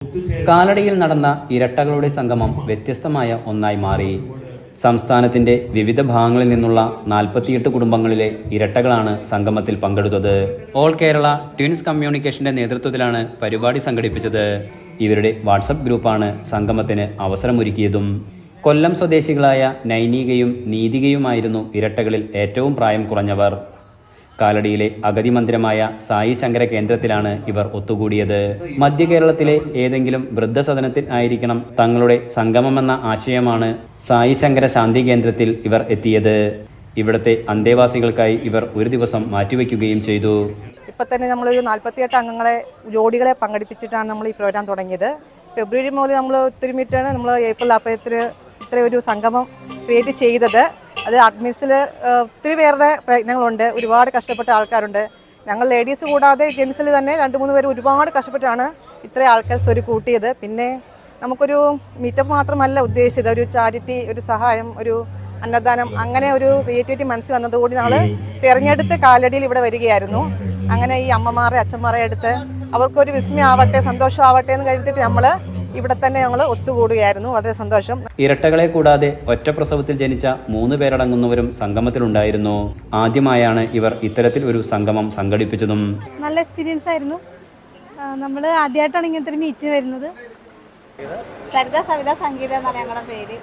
കാലടിയിൽ നടന്ന ഇരട്ടകളുടെ സംഗമം വ്യത്യസ്തമായ ഒന്നായി മാറി. സംസ്ഥാനത്തിന്റെ വിവിധ ഭാഗങ്ങളിൽ നിന്നുള്ള 48 കുടുംബങ്ങളിലെ ഇരട്ടകളാണ് സംഗമത്തിൽ പങ്കെടുത്തത്. ഓൾ കേരള ട്വിൻസ് കമ്മ്യൂണിക്കേഷന്റെ നേതൃത്വത്തിലാണ് പരിപാടി സംഘടിപ്പിച്ചത്. ഇവരുടെ വാട്സപ്പ് ഗ്രൂപ്പാണ് സംഗമത്തിന് അവസരമൊരുക്കിയതും. കൊല്ലം സ്വദേശികളായ നൈനികയും നീതികയുമായിരുന്നു ഇരട്ടകളിൽ ഏറ്റവും പ്രായം കുറഞ്ഞവർ. കാലടിയിലെ അഗതി മന്ദിരമായ സായി ശങ്കര കേന്ദ്രത്തിലാണ് ഇവർ ഒത്തുകൂടിയത്. മധ്യ കേരളത്തിലെ ഏതെങ്കിലും വൃദ്ധസദനത്തിൽ ആയിരിക്കണം തങ്ങളുടെ സംഗമമെന്ന ആശയമാണ് സായി ശങ്കര ശാന്തി കേന്ദ്രത്തിൽ ഇവർ എത്തിയത്. ഇവിടുത്തെ അന്തേവാസികൾക്കായി ഇവർ ഒരു ദിവസം മാറ്റിവെക്കുകയും ചെയ്തു. ഇപ്പം തന്നെ നമ്മളൊരു 48 അംഗങ്ങളെ ജോഡികളെ പങ്കെടുപ്പിച്ചിട്ടാണ് നമ്മൾ ഈ പ്രോഗ്രാം തുടങ്ങിയത്. ഫെബ്രുവരി മുതൽ നമ്മൾ ഒത്തൊരുമിട്ടാണ് നമ്മൾ ഏപ്രിൽ അപ്പോഴത്തിന് ഇത്രയൊരു സംഗമം ക്രിയേറ്റ് ചെയ്തത്. അത് അഡ്മിൻസിൽ ഒത്തിരി പേരുടെ പ്രയത്നങ്ങളുണ്ട്. ഒരുപാട് കഷ്ടപ്പെട്ട ആൾക്കാരുണ്ട്. ഞങ്ങൾ ലേഡീസ് കൂടാതെ ജെൻസിൽ തന്നെ 2-3 പേര് ഒരുപാട് കഷ്ടപ്പെട്ടാണ് ഇത്രയും ആൾക്കാർ ഒരു കൂട്ടിയത്. പിന്നെ നമുക്കൊരു മീറ്റപ്പ് മാത്രമല്ല ഉദ്ദേശിച്ചത്, ഒരു ചാരിറ്റി, ഒരു സഹായം, ഒരു അന്നദാനം, അങ്ങനെ ഒരു ക്രിയേറ്റിവിറ്റി മനസ്സിൽ വന്നതുകൂടി ഞങ്ങൾ തിരഞ്ഞെടുത്ത് കാലടിയിൽ ഇവിടെ വരികയായിരുന്നു. അങ്ങനെ ഈ അമ്മമാരെ അച്ഛന്മാരെ അടുത്ത് അവർക്കൊരു വിസ്മയമാവട്ടെ, സന്തോഷമാവട്ടെ എന്ന് കഴിഞ്ഞിട്ട് നമ്മൾ ഇവിടെ തന്നെ ഞങ്ങൾ ഒത്തുകൂടുകയായിരുന്നു. വളരെ സന്തോഷം. ഇരട്ടകളെ കൂടാതെ ഒറ്റ പ്രസവത്തിൽ ജനിച്ച 3 പേരടങ്ങുന്നവരും സംഗമത്തിലുണ്ടായിരുന്നു. ആദ്യമായാണ് ഇവർ ഇത്തരത്തിൽ ഒരു സംഗമം സംഘടിപ്പിച്ചതും. നല്ല എക്സ്പീരിയൻസ് ആയിരുന്നു. നമ്മൾ ആദ്യമായിട്ടാണ് ഇങ്ങനത്തെ ഒരു മീറ്റ് വരുന്നത്. സരിത സവിത സംഗീത എന്നാണ് ഞങ്ങളുടെ പേര്.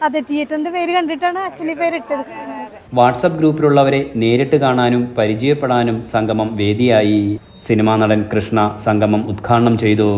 അതെ, തിയേറ്ററിന്റെ പേര് കണ്ടിട്ടാണ് അച്ഛൻ്റെ പേര് ഇട്ടത്. വാട്സപ്പ് ഗ്രൂപ്പിലുള്ളവരെ നേരിട്ട് കാണാനും പരിചയപ്പെടാനും സംഗമം വേദിയായി. സിനിമാ നടൻ കൃഷ്ണ സംഗമം ഉദ്ഘാടനം ചെയ്തു.